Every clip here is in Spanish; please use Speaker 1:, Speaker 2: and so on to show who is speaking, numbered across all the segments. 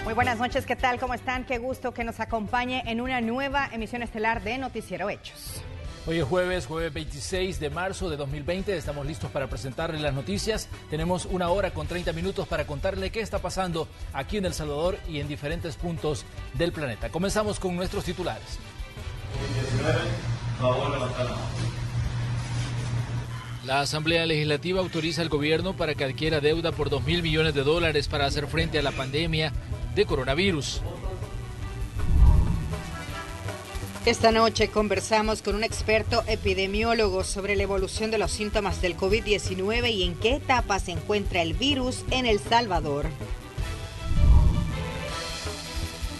Speaker 1: Muy buenas noches, ¿qué tal? ¿Cómo están? Qué gusto que nos acompañe en una nueva emisión estelar de Noticiero Hechos.
Speaker 2: Hoy es jueves 26 de marzo de 2020, estamos listos para presentarle las noticias. Tenemos 1 hora con 30 minutos para contarle qué está pasando aquí en El Salvador y en diferentes puntos del planeta. Comenzamos con nuestros titulares. La Asamblea Legislativa autoriza al gobierno para que adquiera deuda por $2.000 millones para hacer frente a la pandemia de coronavirus.
Speaker 1: Esta noche conversamos con un experto epidemiólogo sobre la evolución de los síntomas del COVID-19 y en qué etapa se encuentra el virus en El Salvador.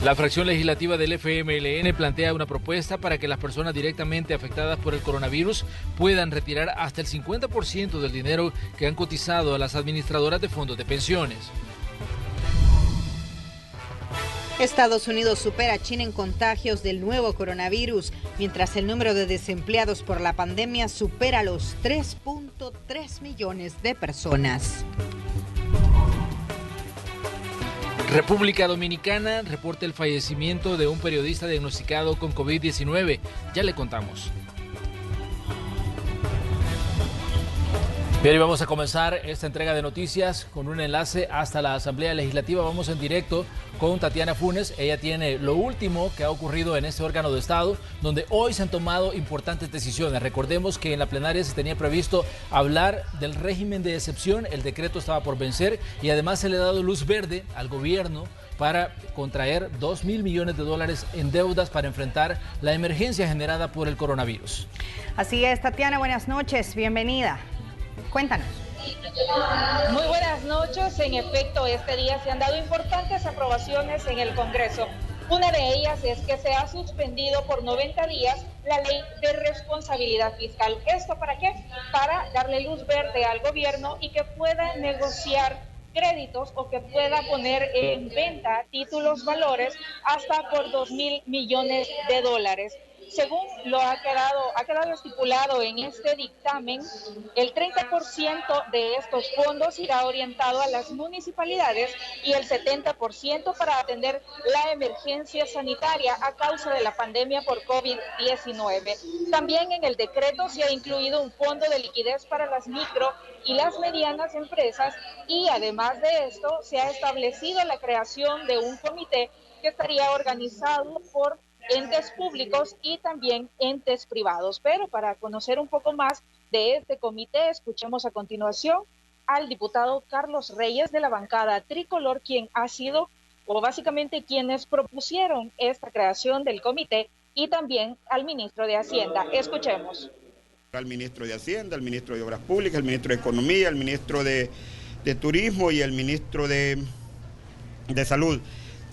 Speaker 2: La fracción legislativa del FMLN plantea una propuesta para que las personas directamente afectadas por el coronavirus puedan retirar hasta el 50% del dinero que han cotizado a las administradoras de fondos de pensiones.
Speaker 1: Estados Unidos supera a China en contagios del nuevo coronavirus, mientras el número de desempleados por la pandemia supera los 3.3 millones de personas.
Speaker 2: República Dominicana reporta el fallecimiento de un periodista diagnosticado con COVID-19. Ya le contamos. Bien, y vamos a comenzar esta entrega de noticias con un enlace hasta la Asamblea Legislativa. Vamos en directo con Tatiana Funes. Ella tiene lo último que ha ocurrido en este órgano de Estado, donde hoy se han tomado importantes decisiones. Recordemos que en la plenaria se tenía previsto hablar del régimen de excepción. El decreto estaba por vencer y además se le ha dado luz verde al gobierno para contraer $2.000 millones en deudas para enfrentar la emergencia generada por el coronavirus.
Speaker 1: Así es, Tatiana, buenas noches, bienvenida. Cuéntanos.
Speaker 3: Muy buenas noches. En efecto, este día se han dado importantes aprobaciones en el Congreso. Una de ellas es que se ha suspendido por 90 días la ley de responsabilidad fiscal. ¿Esto para qué? Para darle luz verde al gobierno y que pueda negociar créditos o que pueda poner en venta títulos valores hasta por $2.000 millones. Según lo ha quedado estipulado en este dictamen, el 30% de estos fondos irá orientado a las municipalidades y el 70% para atender la emergencia sanitaria a causa de la pandemia por COVID-19. También en el decreto se ha incluido un fondo de liquidez para las micro y las medianas empresas y además de esto se ha establecido la creación de un comité que estaría organizado por entes públicos y también entes privados. Pero para conocer un poco más de este comité, escuchemos a continuación al diputado Carlos Reyes de la bancada tricolor, quien ha sido, o básicamente quienes propusieron esta creación del comité, y también al ministro de Hacienda. Escuchemos.
Speaker 4: Al ministro de Hacienda, al ministro de Obras Públicas, el ministro de Economía, el ministro de Turismo y el ministro de Salud.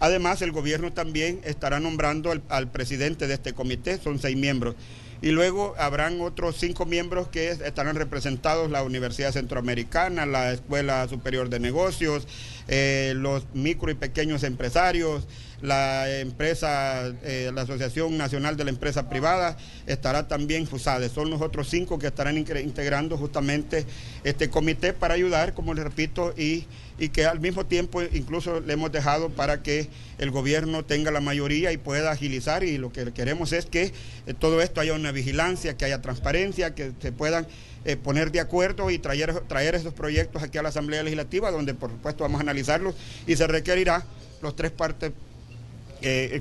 Speaker 4: Además, el gobierno también estará nombrando al presidente de este comité, son 6 miembros. Y luego habrán otros 5 miembros que estarán representados la Universidad Centroamericana, la Escuela Superior de Negocios, los micro y pequeños empresarios, la Asociación Nacional de la Empresa Privada, estará también FUSADE. Son los otros 5 que estarán integrando justamente este comité para ayudar, como les repito, y que al mismo tiempo incluso le hemos dejado para que el gobierno tenga la mayoría y pueda agilizar, y lo que queremos es que todo esto haya una vigilancia, que haya transparencia, que se puedan poner de acuerdo y traer esos proyectos aquí a la Asamblea Legislativa, donde por supuesto vamos a analizarlos y se requerirá los 3 partes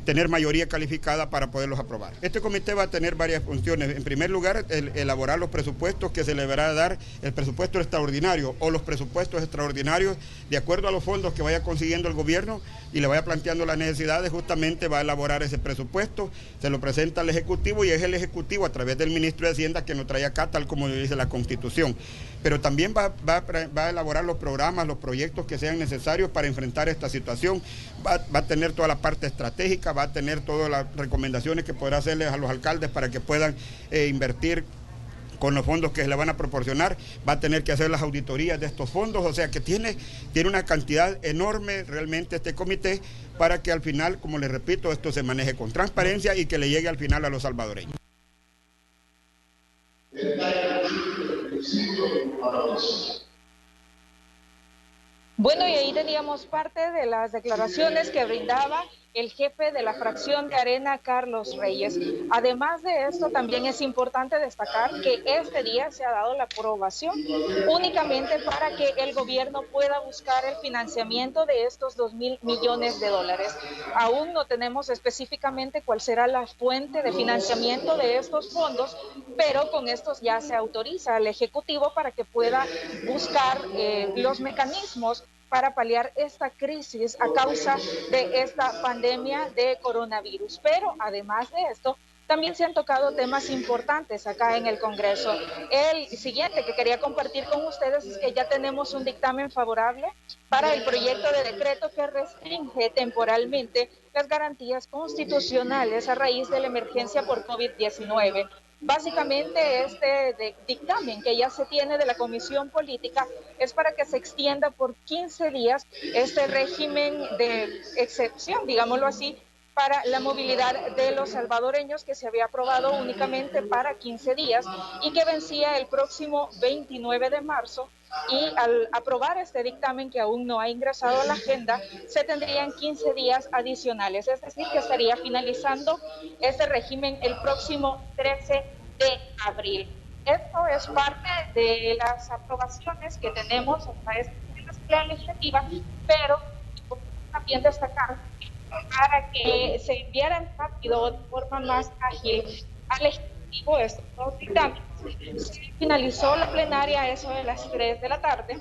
Speaker 4: tener mayoría calificada para poderlos aprobar. Este comité va a tener varias funciones. En primer lugar, elaborar los presupuestos que se le deberá dar, el presupuesto extraordinario o los presupuestos extraordinarios de acuerdo a los fondos que vaya consiguiendo el gobierno y le vaya planteando las necesidades. Justamente va a elaborar ese presupuesto, se lo presenta al Ejecutivo y es el Ejecutivo a través del Ministro de Hacienda que nos trae acá, tal como dice la Constitución. Pero también va a elaborar los programas, los proyectos que sean necesarios para enfrentar esta situación. Va a tener toda la parte estratégica, va a tener todas las recomendaciones que podrá hacerles a los alcaldes para que puedan invertir con los fondos que se le van a proporcionar, va a tener que hacer las auditorías de estos fondos, o sea que tiene una cantidad enorme realmente este comité para que al final, como les repito, esto se maneje con transparencia y que le llegue al final a los salvadoreños.
Speaker 3: Bueno, y ahí teníamos parte de las declaraciones que brindaba el jefe de la fracción de Arena, Carlos Reyes. Además de esto, también es importante destacar que este día se ha dado la aprobación únicamente para que el gobierno pueda buscar el financiamiento de estos 2.000 millones de dólares. Aún no tenemos específicamente cuál será la fuente de financiamiento de estos fondos, pero con estos ya se autoriza al Ejecutivo para que pueda buscar los mecanismos para paliar esta crisis a causa de esta pandemia de coronavirus. Pero además de esto, también se han tocado temas importantes acá en el Congreso. El siguiente que quería compartir con ustedes es que ya tenemos un dictamen favorable para el proyecto de decreto que restringe temporalmente las garantías constitucionales a raíz de la emergencia por COVID-19. Básicamente este dictamen que ya se tiene de la Comisión Política es para que se extienda por 15 días este régimen de excepción, digámoslo así, para la movilidad de los salvadoreños, que se había aprobado únicamente para 15 días y que vencía el próximo 29 de marzo. Y al aprobar este dictamen, que aún no ha ingresado a la agenda, se tendrían 15 días adicionales, es decir, que estaría finalizando este régimen el próximo 13 de abril. Esto es parte de las aprobaciones que tenemos a través de la Asamblea Legislativa, pero también destacar para que se enviaran rápido, de forma más ágil, al Ejecutivo estos dos dictámenes. Se finalizó la plenaria a eso de las 3 de la tarde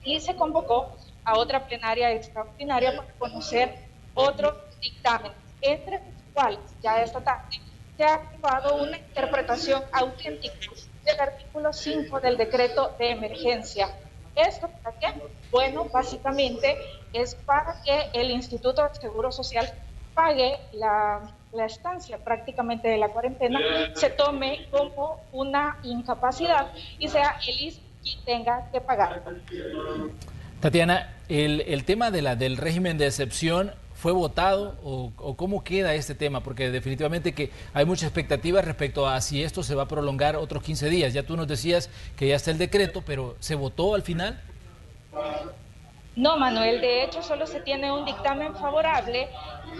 Speaker 3: y se convocó a otra plenaria extraordinaria para conocer otros dictámenes, entre los cuales ya esta tarde se ha aprobado una interpretación auténtica del artículo 5 del decreto de emergencia. ¿Esto para qué? Bueno, básicamente es para que el Instituto de Seguro Social pague la estancia prácticamente de la cuarentena, se tome como una incapacidad y sea el ISSSTE quien tenga que pagarlo.
Speaker 2: Tatiana, el tema del régimen de excepción, ¿fue votado o cómo queda este tema? Porque definitivamente que hay mucha expectativa respecto a si esto se va a prolongar otros 15 días. Ya tú nos decías que ya está el decreto, pero ¿se votó al final?
Speaker 3: No, Manuel, de hecho solo se tiene un dictamen favorable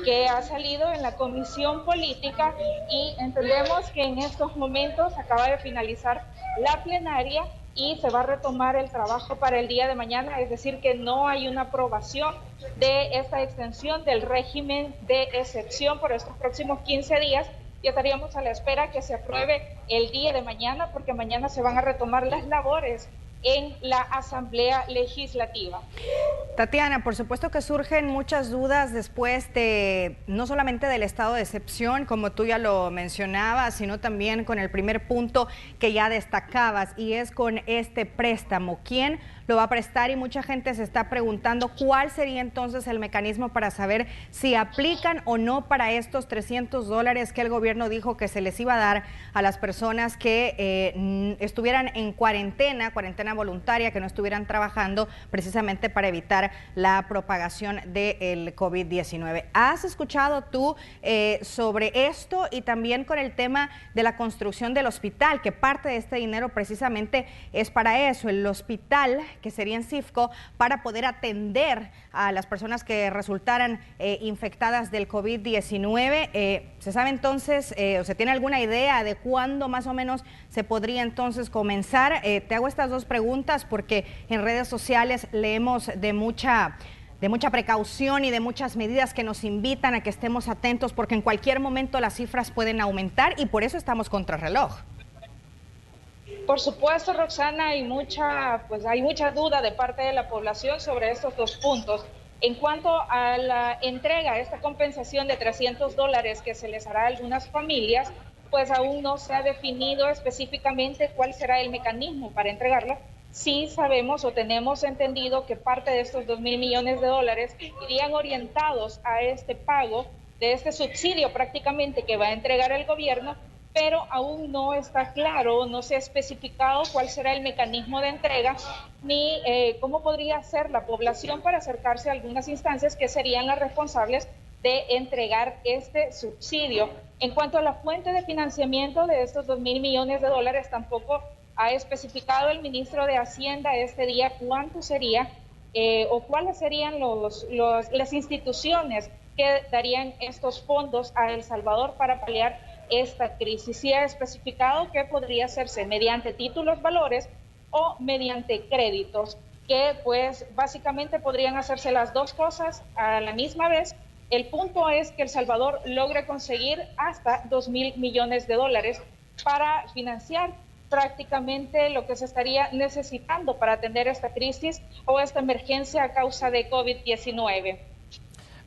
Speaker 3: que ha salido en la Comisión Política y entendemos que en estos momentos acaba de finalizar la plenaria y se va a retomar el trabajo para el día de mañana, es decir, que no hay una aprobación de esta extensión del régimen de excepción por estos próximos 15 días y estaríamos a la espera que se apruebe el día de mañana, porque mañana se van a retomar las labores en la Asamblea Legislativa.
Speaker 5: Tatiana, por supuesto que surgen muchas dudas después de, no solamente del estado de excepción, como tú ya lo mencionabas, sino también con el primer punto que ya destacabas, y es con este préstamo. ¿Quién lo va a prestar? Y mucha gente se está preguntando cuál sería entonces el mecanismo para saber si aplican o no para estos $300 que el gobierno dijo que se les iba a dar a las personas que estuvieran en cuarentena voluntaria, que no estuvieran trabajando, precisamente para evitar la propagación del COVID-19. ¿Has escuchado tú sobre esto? Y también con el tema de la construcción del hospital, que parte de este dinero precisamente es para eso, el hospital que sería en CIFCO, para poder atender a las personas que resultaran infectadas del COVID-19. ¿Se sabe entonces, o se tiene alguna idea de cuándo más o menos se podría entonces comenzar? Te hago estas dos preguntas porque en redes sociales leemos de mucha precaución y de muchas medidas que nos invitan a que estemos atentos, porque en cualquier momento las cifras pueden aumentar y por eso estamos contrarreloj.
Speaker 3: Por supuesto, Roxana, hay mucha duda de parte de la población sobre estos dos puntos. En cuanto a la entrega, esta compensación de $300 que se les hará a algunas familias, pues aún no se ha definido específicamente cuál será el mecanismo para entregarla. Sí sabemos o tenemos entendido que parte de estos 2.000 millones de dólares irían orientados a este pago de este subsidio prácticamente que va a entregar el gobierno, pero aún no está claro, no se ha especificado cuál será el mecanismo de entrega ni cómo podría ser la población para acercarse a algunas instancias que serían las responsables de entregar este subsidio. En cuanto a la fuente de financiamiento de estos 2.000 millones de dólares, tampoco ha especificado el ministro de Hacienda este día cuánto sería, o cuáles serían las instituciones que darían estos fondos a El Salvador para paliar esta crisis. Y ha especificado que podría hacerse mediante títulos valores o mediante créditos, que pues básicamente podrían hacerse las dos cosas a la misma vez. El punto es que El Salvador logre conseguir hasta 2.000 millones de dólares para financiar prácticamente lo que se estaría necesitando para atender esta crisis o esta emergencia a causa de COVID-19.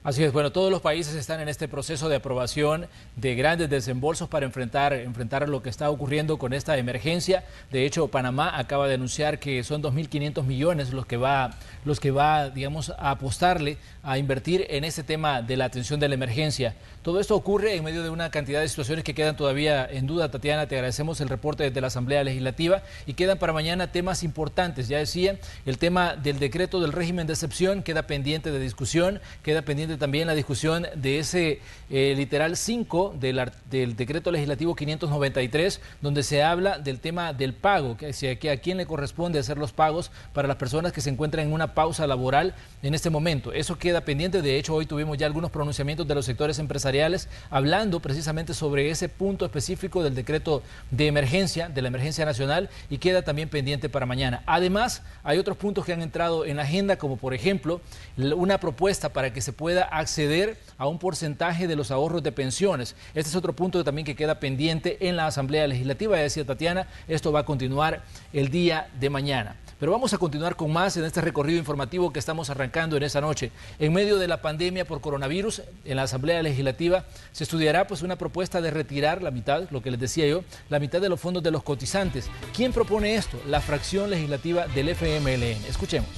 Speaker 2: Así es, bueno, todos los países están en este proceso de aprobación de grandes desembolsos para enfrentar lo que está ocurriendo con esta emergencia. De hecho, Panamá acaba de anunciar que son 2.500 millones los que va, digamos, a apostarle a invertir en este tema de la atención de la emergencia. Todo esto ocurre en medio de una cantidad de situaciones que quedan todavía en duda. Tatiana, te agradecemos el reporte desde la Asamblea Legislativa y quedan para mañana temas importantes. Ya decía, el tema del decreto del régimen de excepción queda pendiente de discusión, queda pendiente también la discusión de ese literal 5 del decreto legislativo 593, donde se habla del tema del pago, que a quién le corresponde hacer los pagos para las personas que se encuentran en una pausa laboral en este momento. Eso queda pendiente. De hecho, hoy tuvimos ya algunos pronunciamientos de los sectores empresariales hablando precisamente sobre ese punto específico del decreto de emergencia, de la emergencia nacional, y queda también pendiente para mañana. Además, hay otros puntos que han entrado en la agenda, como por ejemplo, una propuesta para que se pueda acceder a un porcentaje de los ahorros de pensiones. Este es otro punto también que queda pendiente en la Asamblea Legislativa. Ya decía Tatiana, esto va a continuar el día de mañana. Pero vamos a continuar con más en este recorrido informativo que estamos arrancando en esta noche. En medio de la pandemia por coronavirus, en la Asamblea Legislativa se estudiará pues una propuesta de retirar la mitad, lo que les decía yo, la mitad de los fondos de los cotizantes. ¿Quién propone esto? La fracción legislativa del FMLN. Escuchemos.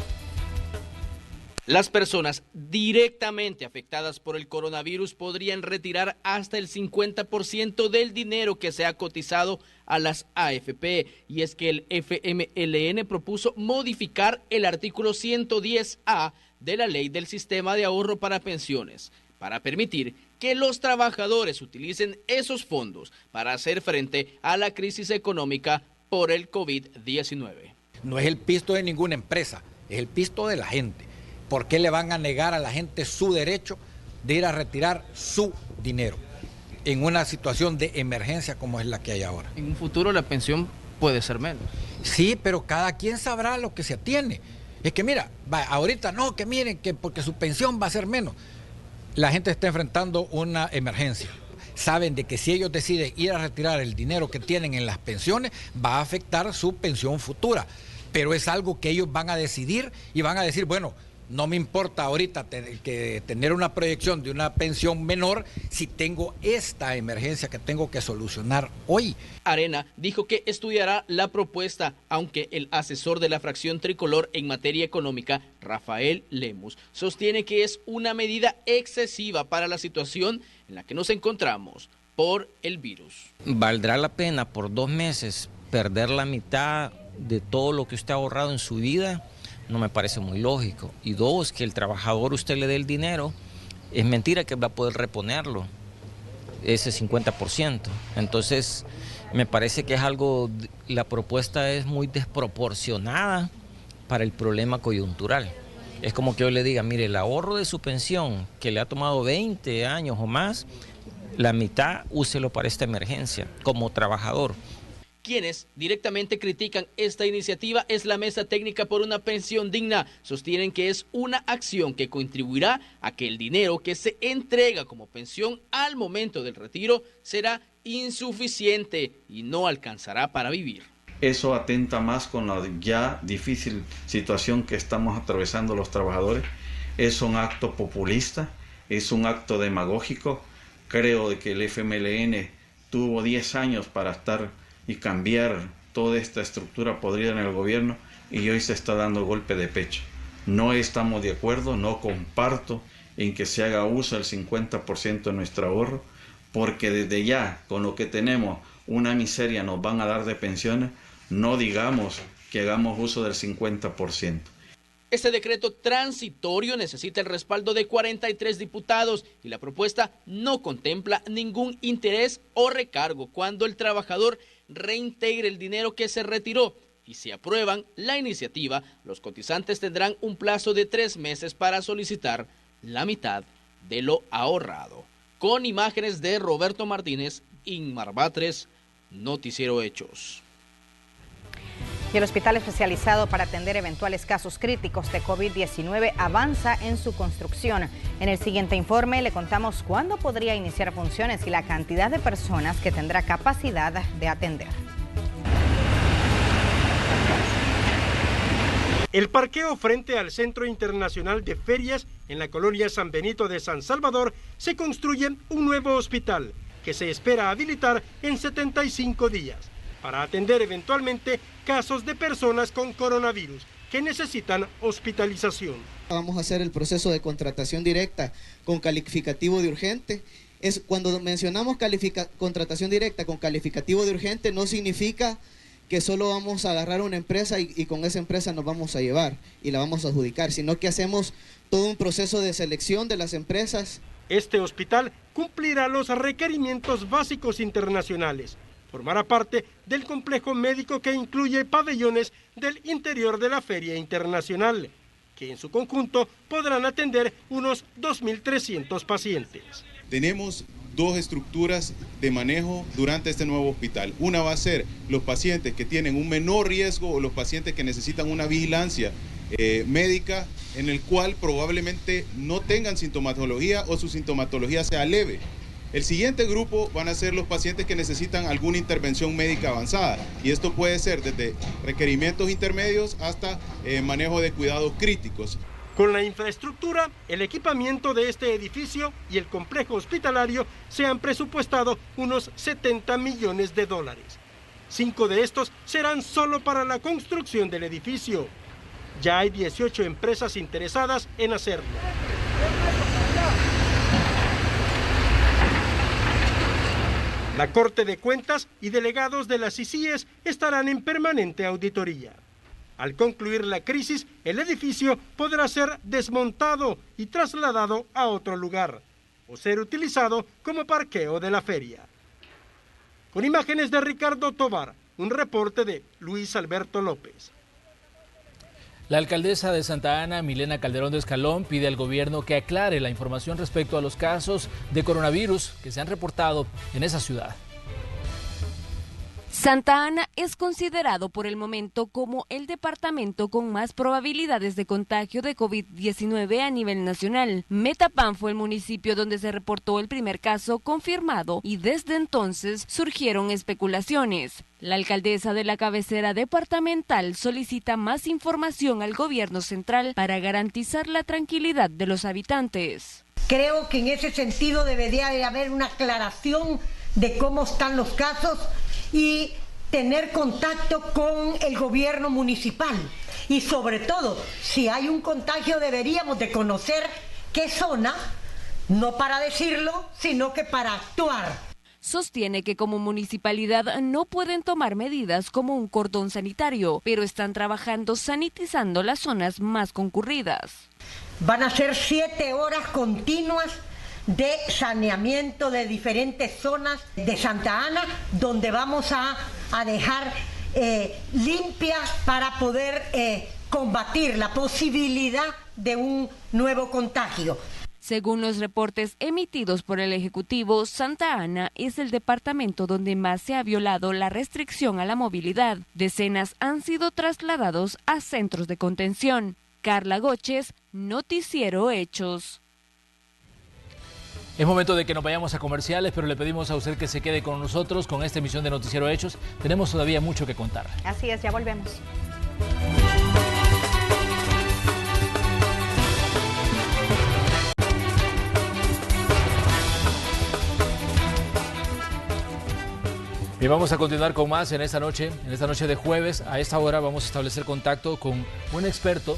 Speaker 6: Las personas directamente afectadas por el coronavirus podrían retirar hasta el 50% del dinero que se ha cotizado a las AFP. Y es que el FMLN propuso modificar el artículo 110A de la Ley del Sistema de Ahorro para Pensiones, para permitir que los trabajadores utilicen esos fondos para hacer frente a la crisis económica por el COVID-19.
Speaker 7: No es el pisto de ninguna empresa, es el pisto de la gente. ¿Por qué le van a negar a la gente su derecho de ir a retirar su dinero en una situación de emergencia como es la que hay ahora?
Speaker 6: En un futuro la pensión puede ser menos.
Speaker 7: Sí, pero cada quien sabrá lo que se atiene. Es que mira, ahorita no, que miren, que porque su pensión va a ser menos. La gente está enfrentando una emergencia. Saben de que si ellos deciden ir a retirar el dinero que tienen en las pensiones, va a afectar su pensión futura. Pero es algo que ellos van a decidir y van a decir, bueno, no me importa ahorita tener una proyección de una pensión menor si tengo esta emergencia que tengo que solucionar hoy.
Speaker 6: Arena dijo que estudiará la propuesta, aunque el asesor de la fracción tricolor en materia económica, Rafael Lemus, sostiene que es una medida excesiva para la situación en la que nos encontramos por el virus.
Speaker 8: ¿Valdrá la pena por 2 meses perder la mitad de todo lo que usted ha ahorrado en su vida? No me parece muy lógico. Y 2, que el trabajador usted le dé el dinero, es mentira que va a poder reponerlo, ese 50%. Entonces, me parece que es la propuesta es muy desproporcionada para el problema coyuntural. Es como que yo le diga, mire, el ahorro de su pensión, que le ha tomado 20 años o más, la mitad úselo para esta emergencia, como trabajador.
Speaker 6: Quienes directamente critican esta iniciativa es la Mesa Técnica por una Pensión Digna. Sostienen que es una acción que contribuirá a que el dinero que se entrega como pensión al momento del retiro será insuficiente y no alcanzará para vivir.
Speaker 9: Eso atenta más con la ya difícil situación que estamos atravesando los trabajadores. Es un acto populista, es un acto demagógico. Creo que el FMLN tuvo 10 años para estar y cambiar toda esta estructura podrida en el gobierno y hoy se está dando golpe de pecho. No estamos de acuerdo, no comparto en que se haga uso del 50% de nuestro ahorro, porque desde ya, con lo que tenemos, una miseria nos van a dar de pensiones, no digamos que hagamos uso del 50%.
Speaker 6: Este decreto transitorio necesita el respaldo de 43 diputados y la propuesta no contempla ningún interés o recargo cuando el trabajador reintegre el dinero que se retiró. Y si aprueban la iniciativa, los cotizantes tendrán un plazo de 3 meses para solicitar la mitad de lo ahorrado. Con imágenes de Roberto Martínez, Inmar Batres, Noticiero Hechos.
Speaker 5: Y el Hospital Especializado para atender eventuales casos críticos de COVID-19 avanza en su construcción. En el siguiente informe le contamos cuándo podría iniciar funciones y la cantidad de personas que tendrá capacidad de atender.
Speaker 10: El parqueo frente al Centro Internacional de Ferias en la colonia San Benito de San Salvador se construye un nuevo hospital que se espera habilitar en 75 días para atender eventualmente casos de personas con coronavirus que necesitan hospitalización.
Speaker 11: Vamos a hacer el proceso de contratación directa con calificativo de urgente. Cuando mencionamos contratación directa con calificativo de urgente, no significa que solo vamos a agarrar una empresa y con esa empresa nos vamos a llevar y la vamos a adjudicar, sino que hacemos todo un proceso de selección de las empresas.
Speaker 10: Este hospital cumplirá los requerimientos básicos internacionales. Formará parte del complejo médico que incluye pabellones del interior de la Feria Internacional, que en su conjunto podrán atender unos 2.300 pacientes.
Speaker 12: Tenemos 2 estructuras de manejo durante este nuevo hospital. Una va a ser los pacientes que tienen un menor riesgo o los pacientes que necesitan una vigilancia médica en el cual probablemente no tengan sintomatología o su sintomatología sea leve. El siguiente grupo van a ser los pacientes que necesitan alguna intervención médica avanzada y esto puede ser desde requerimientos intermedios hasta manejo de cuidados críticos.
Speaker 10: Con la infraestructura, el equipamiento de este edificio y el complejo hospitalario se han presupuestado unos $70 millones. 5 de estos serán solo para la construcción del edificio. Ya hay 18 empresas interesadas en hacerlo. La Corte de Cuentas y delegados de las ICIES estarán en permanente auditoría. Al concluir la crisis, el edificio podrá ser desmontado y trasladado a otro lugar o ser utilizado como parqueo de la feria. Con imágenes de Ricardo Tovar, un reporte de Luis Alberto López.
Speaker 2: La alcaldesa de Santa Ana, Milena Calderón de Escalón, pide al gobierno que aclare la información respecto a los casos de coronavirus que se han reportado en esa ciudad.
Speaker 13: Santa Ana es considerado por el momento como el departamento con más probabilidades de contagio de COVID-19 a nivel nacional. Metapán fue el municipio donde se reportó el primer caso confirmado y desde entonces surgieron especulaciones. La alcaldesa de la cabecera departamental solicita más información al gobierno central para garantizar la tranquilidad de los habitantes.
Speaker 14: Creo que en ese sentido debería de haber una aclaración de cómo están los casos y tener contacto con el gobierno municipal. Y sobre todo, si hay un contagio deberíamos de conocer qué zona, no para decirlo, sino que para actuar.
Speaker 13: Sostiene que como municipalidad no pueden tomar medidas como un cordón sanitario, pero están trabajando sanitizando las zonas más concurridas.
Speaker 14: Van a ser 7 horas continuas de saneamiento de diferentes zonas de Santa Ana, donde vamos a dejar limpias para poder combatir la posibilidad de un nuevo contagio.
Speaker 13: Según los reportes emitidos por el Ejecutivo, Santa Ana es el departamento donde más se ha violado la restricción a la movilidad. Decenas han sido trasladados a centros de contención. Carla Goches, Noticiero Hechos.
Speaker 2: Es momento de que nos vayamos a comerciales, pero le pedimos a usted que se quede con nosotros con esta emisión de Noticiero Hechos. Tenemos todavía mucho que contar.
Speaker 5: Así es, ya volvemos.
Speaker 2: Y vamos a continuar con más en esta noche de jueves. A esta hora vamos a establecer contacto con un experto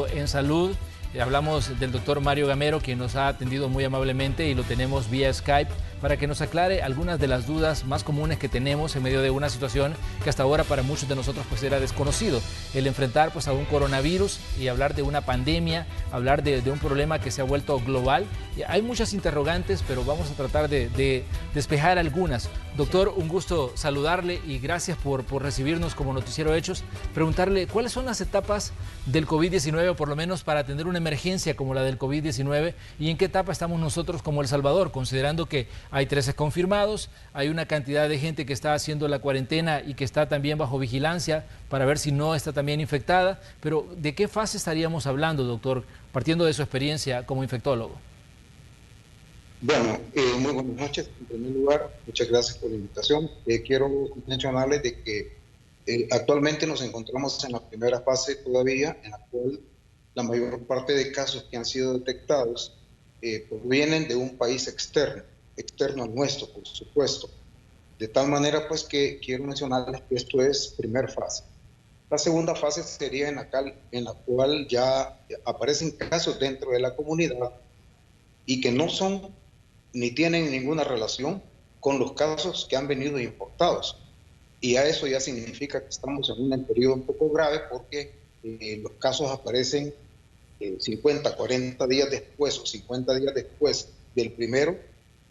Speaker 2: en salud. Hablamos del doctor Mario Gamero, quien nos ha atendido muy amablemente y lo tenemos vía Skype para que nos aclare algunas de las dudas más comunes que tenemos en medio de una situación que hasta ahora para muchos de nosotros pues era desconocido. El enfrentar pues a un coronavirus y hablar de una pandemia, hablar de un problema que se ha vuelto global. Hay muchas interrogantes, pero vamos a tratar de despejar algunas. Doctor, un gusto saludarle y gracias por recibirnos como Noticiero Hechos. Preguntarle cuáles son las etapas del COVID-19, o por lo menos para atender una emergencia como la del COVID-19, y en qué etapa estamos nosotros como El Salvador, considerando que hay 13 confirmados, hay una cantidad de gente que está haciendo la cuarentena y que está también bajo vigilancia para ver si no está también infectada. Pero ¿de qué fase estaríamos hablando, doctor, partiendo de su experiencia como infectólogo?
Speaker 15: Bueno, muy buenas noches. En primer lugar, muchas gracias por la invitación. Quiero mencionarles de que actualmente nos encontramos en la primera fase todavía, en la cual la mayor parte de casos que han sido detectados provienen de un país externo al nuestro, por supuesto. De tal manera, pues, que quiero mencionarles que esto es primera fase. La segunda fase sería en la cual ya aparecen casos dentro de la comunidad y que no son ni tienen ninguna relación con los casos que han venido importados. Y a eso ya significa que estamos en un periodo un poco grave, porque los casos aparecen 50, 40 días después o 50 días después del primero,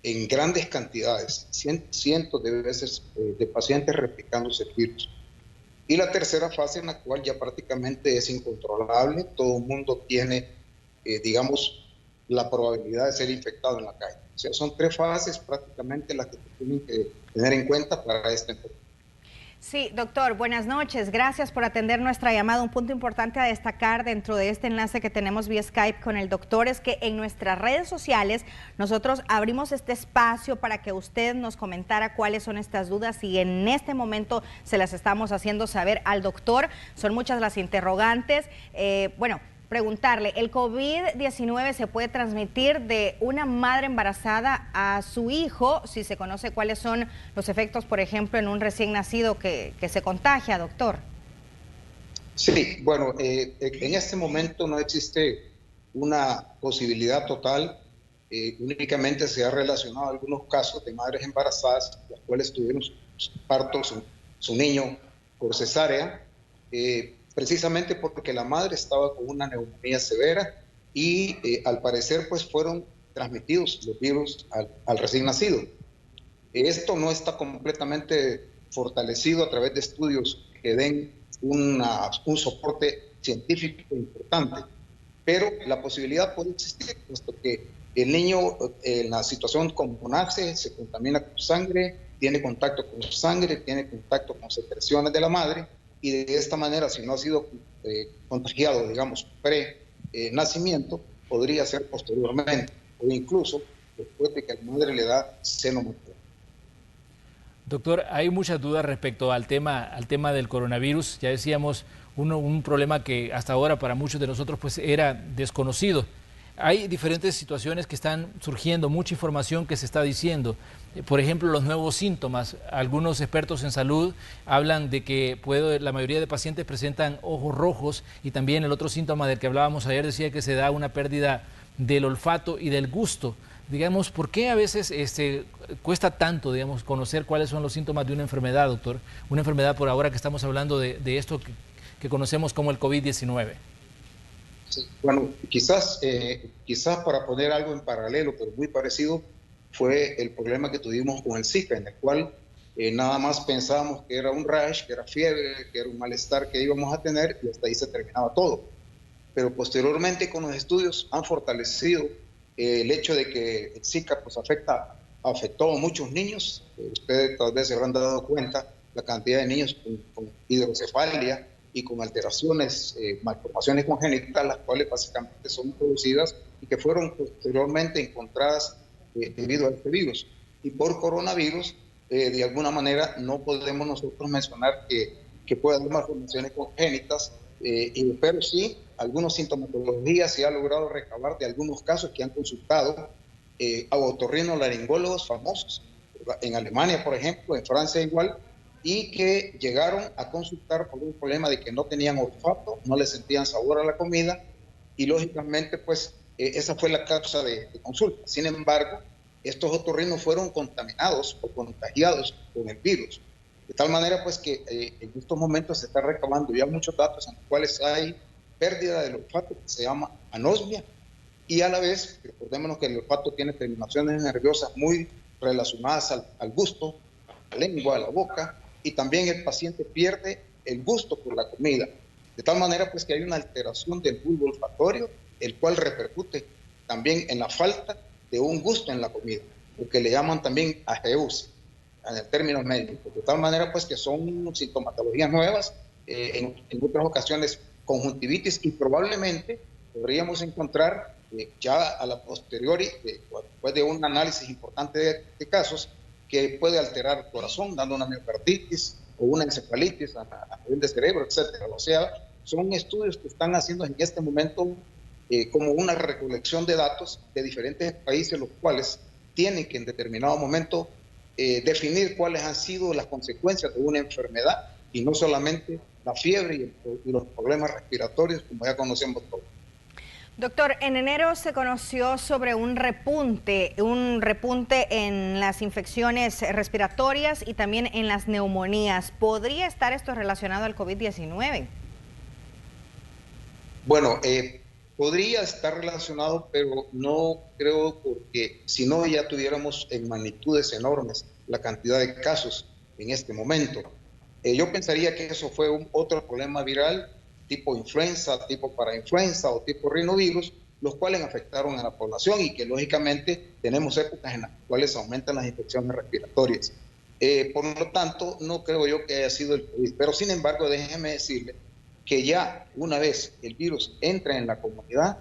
Speaker 15: en grandes cantidades, cientos de veces de pacientes replicándose el virus. Y la tercera fase, en la cual ya prácticamente es incontrolable, todo el mundo tiene, digamos, la probabilidad de ser infectado en la calle. O sea, son tres fases prácticamente las que tienen que tener en cuenta para esta enfermedad.
Speaker 5: Sí, doctor, buenas noches. Gracias por atender nuestra llamada. Un punto importante a destacar dentro de este enlace que tenemos vía Skype con el doctor es que en nuestras redes sociales nosotros abrimos este espacio para que usted nos comentara cuáles son estas dudas y en este momento se las estamos haciendo saber al doctor. Son muchas las interrogantes. Preguntarle, ¿el COVID-19 se puede transmitir de una madre embarazada a su hijo? Si se conoce cuáles son los efectos, por ejemplo, en un recién nacido que se contagia, doctor.
Speaker 15: Sí, bueno, en este momento no existe una posibilidad total. Únicamente se ha relacionado algunos casos de madres embarazadas, las cuales tuvieron su parto, su niño por cesárea, precisamente porque la madre estaba con una neumonía severa y al parecer pues fueron transmitidos los virus al recién nacido. Esto no está completamente fortalecido a través de estudios que den un soporte científico importante, pero la posibilidad puede existir, puesto que el niño en la situación como nace se contamina con sangre, tiene contacto con sangre, tiene contacto con secreciones de la madre, y de esta manera, si no ha sido contagiado, digamos, pre-nacimiento, podría ser posteriormente o incluso después de que la madre le da seno materno.
Speaker 2: Doctor, hay muchas dudas respecto al tema del coronavirus. Ya decíamos, un problema que hasta ahora para muchos de nosotros pues era desconocido. Hay diferentes situaciones que están surgiendo, mucha información que se está diciendo. Por ejemplo, los nuevos síntomas. Algunos expertos en salud hablan de que la mayoría de pacientes presentan ojos rojos, y también el otro síntoma del que hablábamos ayer decía que se da una pérdida del olfato y del gusto. Digamos, ¿por qué a veces cuesta tanto, digamos, conocer cuáles son los síntomas de una enfermedad, doctor? Una enfermedad por ahora que estamos hablando de esto que conocemos como el COVID-19.
Speaker 15: Sí, bueno, quizás para poner algo en paralelo, pero muy parecido, fue el problema que tuvimos con el Zika, en el cual nada más pensábamos que era un rash, que era fiebre, que era un malestar que íbamos a tener, y hasta ahí se terminaba todo. Pero posteriormente con los estudios han fortalecido el hecho de que el Zika pues, afectó a muchos niños. Ustedes tal vez se habrán dado cuenta la cantidad de niños con hidrocefalia y con alteraciones, malformaciones congénitas, las cuales básicamente son producidas y que fueron posteriormente encontradas debido a este virus. Y por coronavirus, de alguna manera, no podemos nosotros mencionar que pueda haber malformaciones congénitas, pero sí, algunos sintomatologías se ha logrado recabar de algunos casos que han consultado a otorrinolaringólogos famosos, en Alemania, por ejemplo, en Francia igual, y que llegaron a consultar por un problema de que no tenían olfato, no le sentían sabor a la comida, y lógicamente pues esa fue la causa de consulta. Sin embargo, estos otorrinos fueron contaminados o contagiados con el virus. De tal manera pues que en estos momentos se está recabando ya muchos datos en los cuales hay pérdida del olfato, que se llama anosmia, y a la vez, recordémonos que el olfato tiene terminaciones nerviosas muy relacionadas al gusto, a la lengua, a la boca, y también el paciente pierde el gusto por la comida. De tal manera pues que hay una alteración del bulbo olfatorio, el cual repercute también en la falta de un gusto en la comida, lo que le llaman también ageusia en el término médico. De tal manera pues que son sintomatologías nuevas, en otras ocasiones conjuntivitis, y probablemente podríamos encontrar ya a la posteriori, después de un análisis importante de casos, que puede alterar el corazón, dando una miocarditis o una encefalitis a nivel de cerebro, etcétera. O sea, son estudios que están haciendo en este momento como una recolección de datos de diferentes países, los cuales tienen que en determinado momento definir cuáles han sido las consecuencias de una enfermedad, y no solamente la fiebre y los problemas respiratorios, como ya conocemos todos.
Speaker 5: Doctor, en enero se conoció sobre un repunte en las infecciones respiratorias y también en las neumonías. ¿Podría estar esto relacionado al COVID-19?
Speaker 15: Bueno, podría estar relacionado, pero no creo, porque si no ya tuviéramos en magnitudes enormes la cantidad de casos en este momento. Yo pensaría que eso fue otro problema viral, tipo influenza, tipo parainfluenza o tipo rinovirus, los cuales afectaron a la población, y que lógicamente tenemos épocas en las cuales aumentan las infecciones respiratorias. Por lo tanto, no creo yo que haya sido el COVID, pero sin embargo déjeme decirle que ya una vez el virus entra en la comunidad,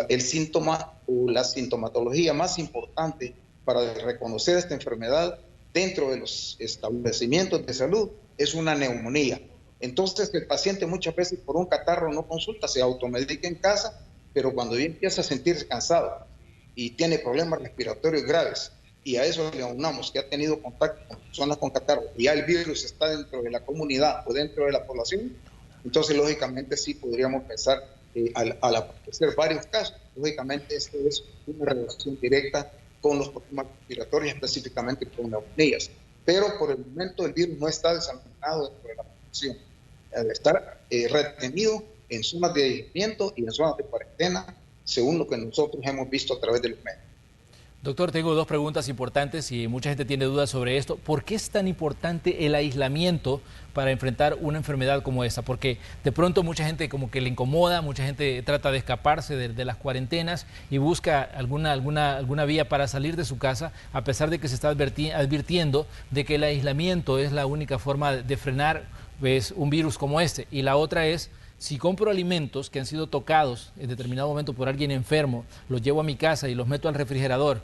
Speaker 15: el síntoma o la sintomatología más importante para reconocer esta enfermedad dentro de los establecimientos de salud es una neumonía. Entonces el paciente muchas veces por un catarro no consulta, se automedica en casa, pero cuando ya empieza a sentirse cansado y tiene problemas respiratorios graves, y a eso le aunamos que ha tenido contacto con personas con catarro y ya el virus está dentro de la comunidad o dentro de la población, entonces lógicamente sí podríamos pensar al aparecer varios casos, lógicamente esto es una relación directa con los problemas respiratorios, específicamente con neumonías. Pero por el momento el virus no está desaminado dentro de la población. Al estar retenido en zonas de aislamiento y en zonas de cuarentena, según lo que nosotros hemos visto a través de los medios.
Speaker 2: Doctor, tengo dos preguntas importantes y mucha gente tiene dudas sobre esto. ¿Por qué es tan importante el aislamiento para enfrentar una enfermedad como esta? Porque de pronto mucha gente como que le incomoda, mucha gente trata de escaparse de las cuarentenas y busca alguna vía para salir de su casa, a pesar de que se está advirtiendo de que el aislamiento es la única forma de frenar pues, un virus como este. Y la otra es, si compro alimentos que han sido tocados en determinado momento por alguien enfermo, los llevo a mi casa y los meto al refrigerador,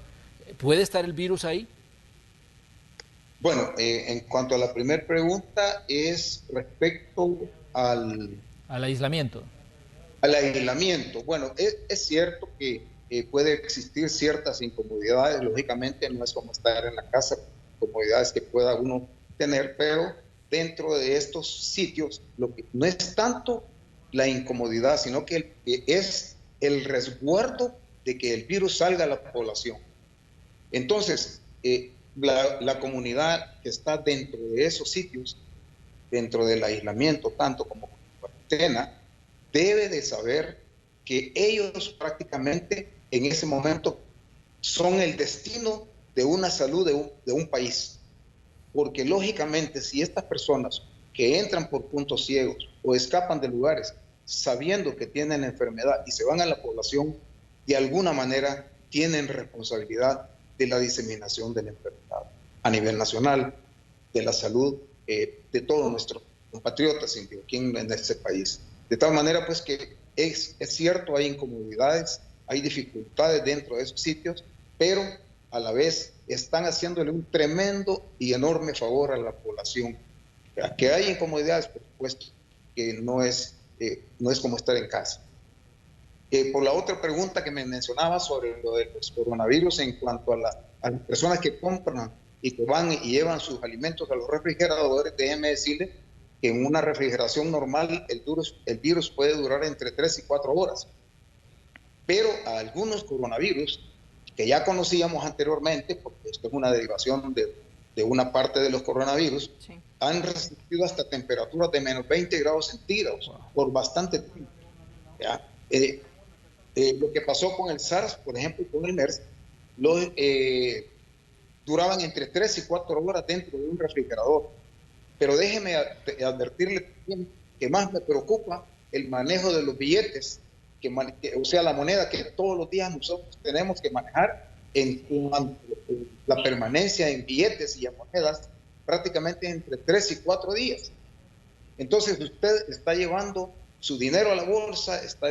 Speaker 2: ¿puede estar el virus ahí?
Speaker 15: Bueno, en cuanto a la primera pregunta, es respecto al
Speaker 2: aislamiento.
Speaker 15: Al aislamiento. Bueno, es cierto que puede existir ciertas incomodidades, lógicamente no es como estar en la casa, comodidades que pueda uno tener, pero dentro de estos sitios lo que no es tanto la incomodidad, sino que es el resguardo de que el virus salga a la población. Entonces, la comunidad que está dentro de esos sitios, dentro del aislamiento, tanto como cuarentena, debe de saber que ellos prácticamente en ese momento son el destino de una salud de un país. Porque lógicamente si estas personas que entran por puntos ciegos o escapan de lugares sabiendo que tienen enfermedad y se van a la población, de alguna manera tienen responsabilidad de la diseminación de la enfermedad a nivel nacional, de la salud de todos nuestros compatriotas aquí en este país. De tal manera pues que es cierto, hay incomodidades, hay dificultades dentro de esos sitios, pero a la vez están haciéndole un tremendo y enorme favor a la población. Que hay incomodidades, por supuesto, que no es como estar en casa. Por la otra pregunta que me mencionaba sobre lo de los coronavirus, en cuanto a las personas que compran y que van y llevan sus alimentos a los refrigeradores, déjenme decirle que en una refrigeración normal el virus puede durar entre 3 y 4 horas. Pero a algunos coronavirus que ya conocíamos anteriormente, porque esto es una derivación de una parte de los coronavirus, han resistido hasta temperaturas de menos 20 grados centígrados por bastante tiempo. ¿Ya? Lo que pasó con el SARS, por ejemplo, y con el MERS, duraban entre 3 y 4 horas dentro de un refrigerador. Pero déjeme advertirle que más me preocupa el manejo de los billetes, o sea, la moneda que todos los días nosotros tenemos que manejar en la permanencia en billetes y en monedas prácticamente entre 3 y 4 días. Entonces usted está llevando su dinero a la bolsa, está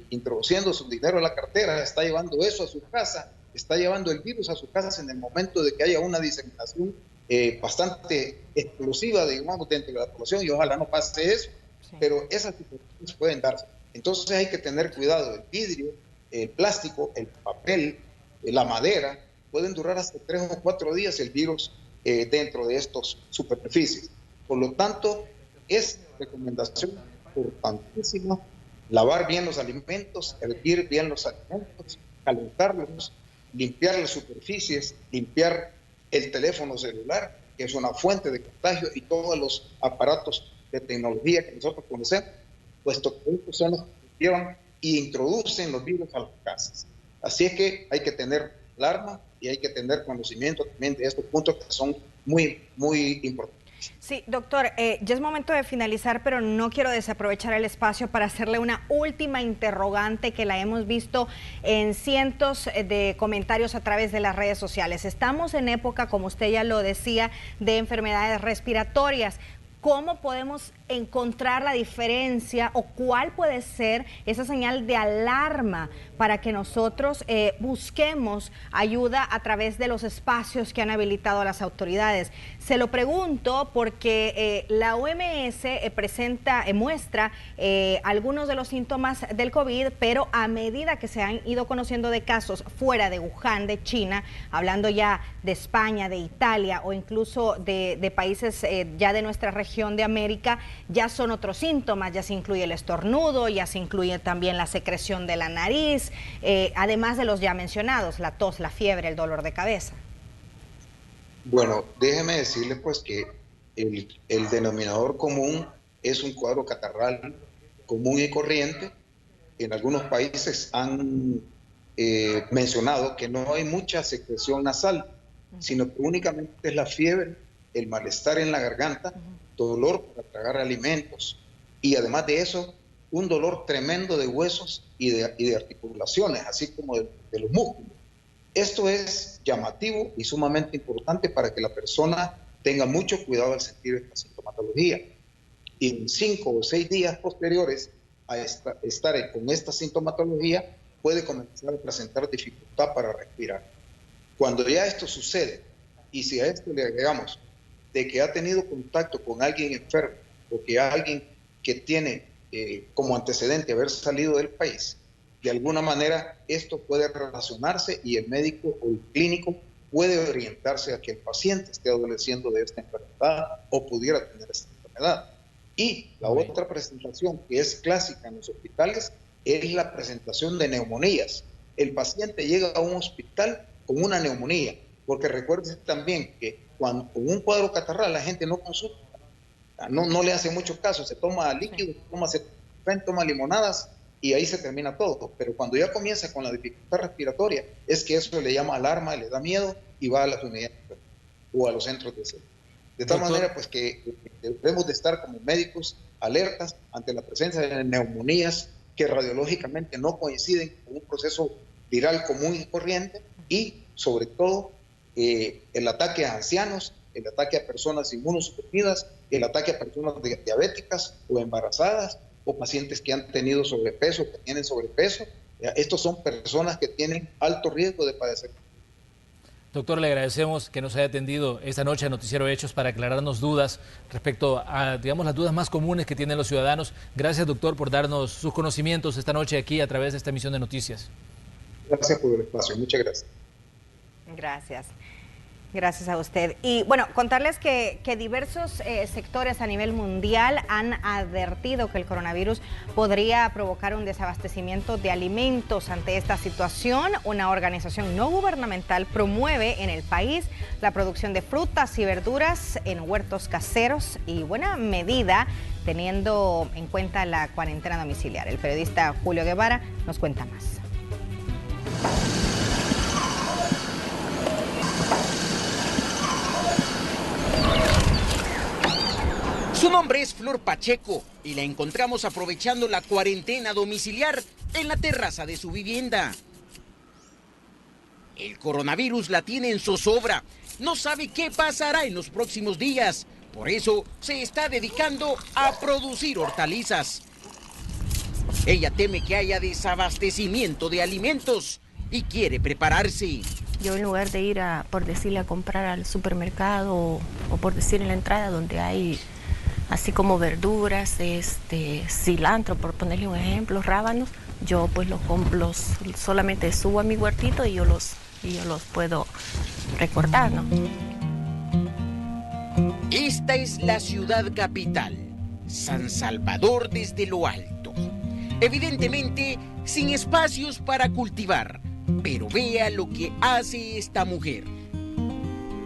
Speaker 15: introduciendo su dinero a la cartera, está llevando eso a su casa, está llevando el virus a su casa en el momento de que haya una diseminación bastante explosiva, digamos, dentro de la población, y ojalá no pase eso, pero esas situaciones pueden darse. Entonces hay que tener cuidado. El vidrio, el plástico, el papel, la madera, pueden durar hasta 3 o 4 días el virus dentro de estas superficies. Por lo tanto, es recomendación importantísima lavar bien los alimentos, hervir bien los alimentos, calentarlos, limpiar las superficies, limpiar el teléfono celular, que es una fuente de contagio, y todos los aparatos de tecnología que nosotros conocemos, puesto que estos son los que llevan y introducen los virus a las casas. Así es que hay que tener alarma y hay que tener conocimiento también de estos puntos que son muy, muy importantes.
Speaker 5: Sí, doctor, ya es momento de finalizar, pero no quiero desaprovechar el espacio para hacerle una última interrogante que la hemos visto en cientos de comentarios a través de las redes sociales. Estamos en época, como usted ya lo decía, de enfermedades respiratorias. ¿Cómo podemos encontrar la diferencia o cuál puede ser esa señal de alarma para que nosotros busquemos ayuda a través de los espacios que han habilitado las autoridades? Se lo pregunto porque la OMS muestra algunos de los síntomas del COVID, pero a medida que se han ido conociendo de casos fuera de Wuhan, de China, hablando ya de España, de Italia o incluso de países ya de nuestra región de América, ya son otros síntomas, ya se incluye el estornudo, ya se incluye también la secreción de la nariz, además de los ya mencionados, la tos, la fiebre, el dolor de cabeza.
Speaker 15: Bueno, déjeme decirle pues que el denominador común es un cuadro catarral común y corriente. En algunos países han mencionado que no hay mucha secreción nasal, sino que únicamente es la fiebre, el malestar en la garganta, dolor para tragar alimentos y además de eso un dolor tremendo de huesos y de articulaciones, así como de los músculos. Esto es llamativo y sumamente importante para que la persona tenga mucho cuidado al sentir esta sintomatología. Y en 5 o 6 días posteriores a estar con esta sintomatología puede comenzar a presentar dificultad para respirar. Cuando ya esto sucede y si a esto le agregamos de que ha tenido contacto con alguien enfermo o que alguien que tiene como antecedente haber salido del país, de alguna manera esto puede relacionarse y el médico o el clínico puede orientarse a que el paciente esté adoleciendo de esta enfermedad o pudiera tener esta enfermedad. Y la otra presentación que es clásica en los hospitales es la presentación de neumonías. El paciente llega a un hospital con una neumonía, porque recuerden también que cuando con un cuadro catarral la gente no consulta, no le hace mucho caso, se toma líquidos, toma limonadas y ahí se termina todo. Pero cuando ya comienza con la dificultad respiratoria, es que eso le llama alarma, le da miedo y va a las unidades o a los centros de salud. De tal manera pues que debemos de estar como médicos alertas ante la presencia de neumonías que radiológicamente no coinciden con un proceso viral común y corriente y sobre todo el ataque a ancianos, el ataque a personas inmunosuprimidas, el ataque a personas diabéticas o embarazadas o pacientes que han tenido sobrepeso, que tienen sobrepeso. Estos son personas que tienen alto riesgo de padecer.
Speaker 2: Doctor, le agradecemos que nos haya atendido esta noche a Noticiero Hechos para aclararnos dudas respecto a, digamos, las dudas más comunes que tienen los ciudadanos. Gracias, doctor, por darnos sus conocimientos esta noche aquí a través de esta emisión de noticias.
Speaker 15: Gracias por el espacio. Muchas gracias.
Speaker 5: Gracias. Gracias a usted. Y bueno, contarles que diversos sectores a nivel mundial han advertido que el coronavirus podría provocar un desabastecimiento de alimentos. Ante esta situación, una organización no gubernamental promueve en el país la producción de frutas y verduras en huertos caseros y buena medida teniendo en cuenta la cuarentena domiciliar. El periodista Julio Guevara nos cuenta más.
Speaker 16: Su nombre es Flor Pacheco y la encontramos aprovechando la cuarentena domiciliar en la terraza de su vivienda. El coronavirus la tiene en zozobra, no sabe qué pasará en los próximos días, por eso se está dedicando a producir hortalizas. Ella teme que haya desabastecimiento de alimentos y quiere prepararse.
Speaker 17: Yo en lugar de ir a comprar al supermercado o por decir en la entrada donde hay así como verduras, cilantro, por ponerle un ejemplo, rábanos, yo pues solamente subo a mi huertito y yo los puedo recortar, ¿no?
Speaker 16: Esta es la ciudad capital, San Salvador desde lo alto. Evidentemente, sin espacios para cultivar, pero vea lo que hace esta mujer.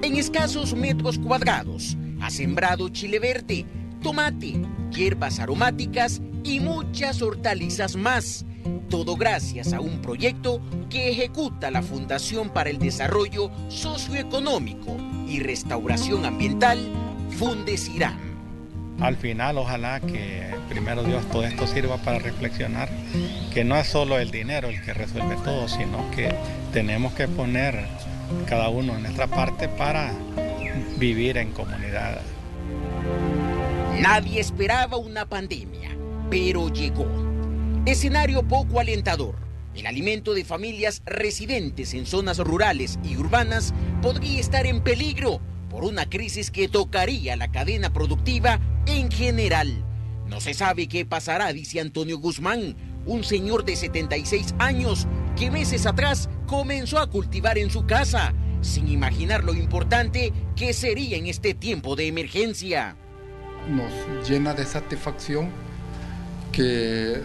Speaker 16: En escasos metros cuadrados, ha sembrado chile verde, tomate, hierbas aromáticas y muchas hortalizas más. Todo gracias a un proyecto que ejecuta la Fundación para el Desarrollo Socioeconómico y Restauración Ambiental, Fundesiram.
Speaker 18: Al final, ojalá que primero Dios todo esto sirva para reflexionar que no es solo el dinero el que resuelve todo, sino que tenemos que poner cada uno en nuestra parte para vivir en comunidad.
Speaker 16: Nadie esperaba una pandemia, pero llegó. Escenario poco alentador. El alimento de familias residentes en zonas rurales y urbanas podría estar en peligro por una crisis que tocaría la cadena productiva en general. No se sabe qué pasará, dice Antonio Guzmán, un señor de 76 años que meses atrás comenzó a cultivar en su casa, sin imaginar lo importante que sería en este tiempo de emergencia.
Speaker 19: Nos llena de satisfacción que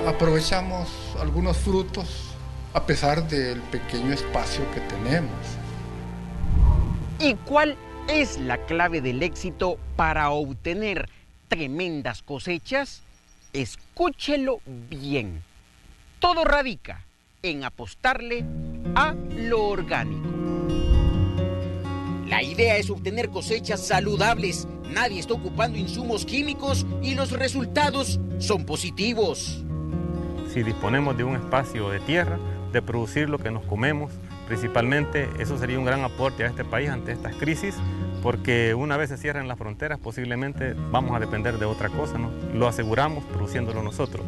Speaker 19: aprovechamos algunos frutos a pesar del pequeño espacio que tenemos.
Speaker 16: ¿Y cuál es la clave del éxito para obtener tremendas cosechas? Escúchelo bien. Todo radica en apostarle a lo orgánico. La idea es obtener cosechas saludables. Nadie está ocupando insumos químicos y los resultados son positivos.
Speaker 20: Si disponemos de un espacio de tierra, de producir lo que nos comemos, principalmente eso sería un gran aporte a este país ante estas crisis, porque una vez se cierren las fronteras posiblemente vamos a depender de otra cosa, ¿no? Lo aseguramos produciéndolo nosotros.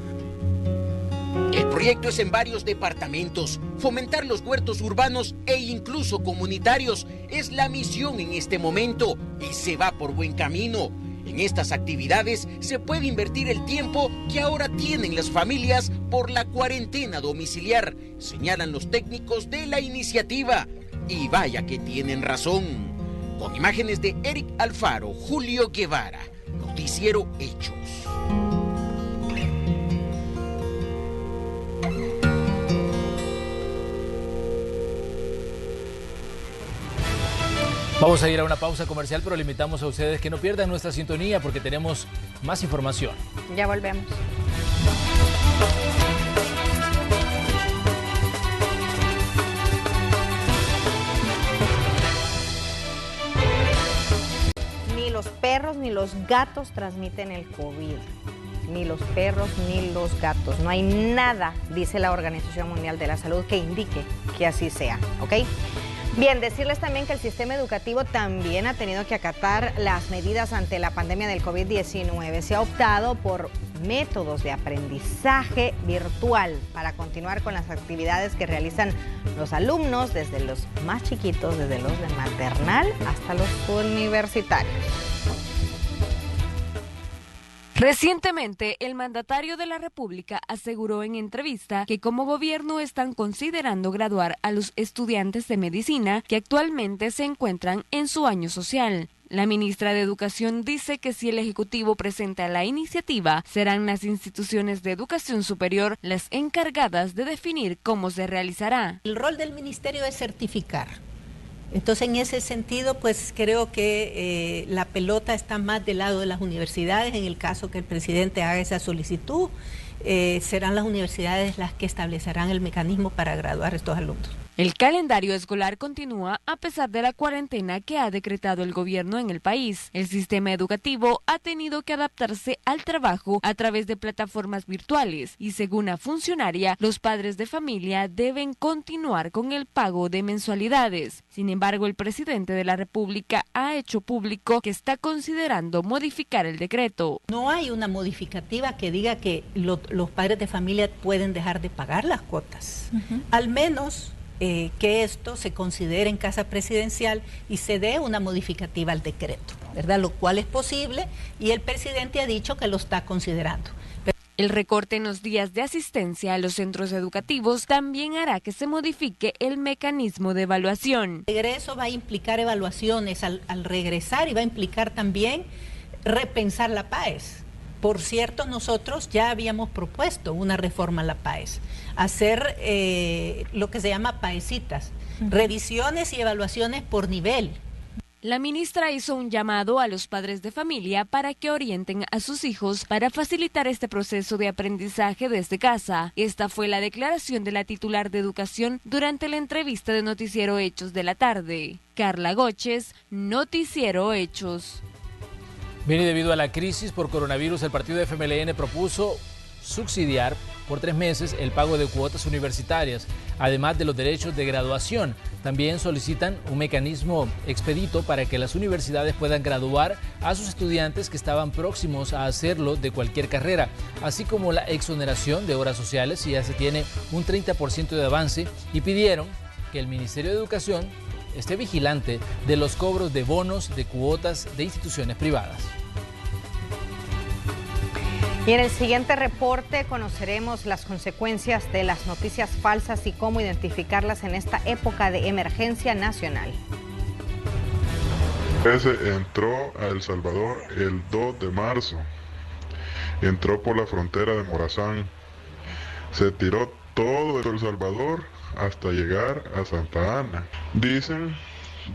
Speaker 16: El proyecto es en varios departamentos. Fomentar los huertos urbanos e incluso comunitarios es la misión en este momento y se va por buen camino. En estas actividades se puede invertir el tiempo que ahora tienen las familias por la cuarentena domiciliar, señalan los técnicos de la iniciativa. Y vaya que tienen razón. Con imágenes de Eric Alfaro, Julio Guevara, Noticiero Hechos.
Speaker 2: Vamos a ir a una pausa comercial, pero le invitamos a ustedes que no pierdan nuestra sintonía porque tenemos más información.
Speaker 5: Ya volvemos. Ni los perros ni los gatos transmiten el COVID. Ni los perros ni los gatos. No hay nada, dice la Organización Mundial de la Salud, que indique que así sea, ¿ok? Bien, decirles también que el sistema educativo también ha tenido que acatar las medidas ante la pandemia del COVID-19. Se ha optado por métodos de aprendizaje virtual para continuar con las actividades que realizan los alumnos desde los más chiquitos, desde los de maternal hasta los universitarios.
Speaker 13: Recientemente, el mandatario de la República aseguró en entrevista que como gobierno están considerando graduar a los estudiantes de medicina que actualmente se encuentran en su año social. La ministra de Educación dice que si el Ejecutivo presenta la iniciativa, serán las instituciones de educación superior las encargadas de definir cómo se realizará.
Speaker 21: El rol del ministerio es certificar. Entonces, en ese sentido, pues creo que la pelota está más del lado de las universidades. En el caso que el presidente haga esa solicitud, serán las universidades las que establecerán el mecanismo para graduar a estos alumnos.
Speaker 13: El calendario escolar continúa a pesar de la cuarentena que ha decretado el gobierno en el país. El sistema educativo ha tenido que adaptarse al trabajo a través de plataformas virtuales y, según la funcionaria, los padres de familia deben continuar con el pago de mensualidades. Sin embargo, el presidente de la República ha hecho público que está considerando modificar el decreto.
Speaker 21: No hay una modificativa que diga que los padres de familia pueden dejar de pagar las cuotas. Al menos que esto se considere en casa presidencial y se dé una modificativa al decreto, ¿verdad? Lo cual es posible y el presidente ha dicho que lo está considerando.
Speaker 13: El recorte en los días de asistencia a los centros educativos también hará que se modifique el mecanismo de evaluación.
Speaker 21: El regreso va a implicar evaluaciones al regresar y va a implicar también repensar la PAES. Por cierto, nosotros ya habíamos propuesto una reforma a la PAES, hacer lo que se llama PAESitas, revisiones y evaluaciones por nivel.
Speaker 13: La ministra hizo un llamado a los padres de familia para que orienten a sus hijos para facilitar este proceso de aprendizaje desde casa. Esta fue la declaración de la titular de Educación durante la entrevista de Noticiero Hechos de la tarde. Carla Goches, Noticiero Hechos.
Speaker 2: Bien, y debido a la crisis por coronavirus, el partido de FMLN propuso subsidiar por 3 meses el pago de cuotas universitarias, además de los derechos de graduación. También solicitan un mecanismo expedito para que las universidades puedan graduar a sus estudiantes que estaban próximos a hacerlo de cualquier carrera, así como la exoneración de horas sociales si ya se tiene un 30% de avance, y pidieron que el Ministerio de Educación esté vigilante de los cobros de bonos de cuotas de instituciones privadas.
Speaker 5: Y en el siguiente reporte conoceremos las consecuencias de las noticias falsas y cómo identificarlas en esta época de emergencia nacional.
Speaker 22: Entró a El Salvador el 2 de marzo. Entró por la frontera de Morazán. Se tiró todo El Salvador hasta llegar a Santa Ana. Dicen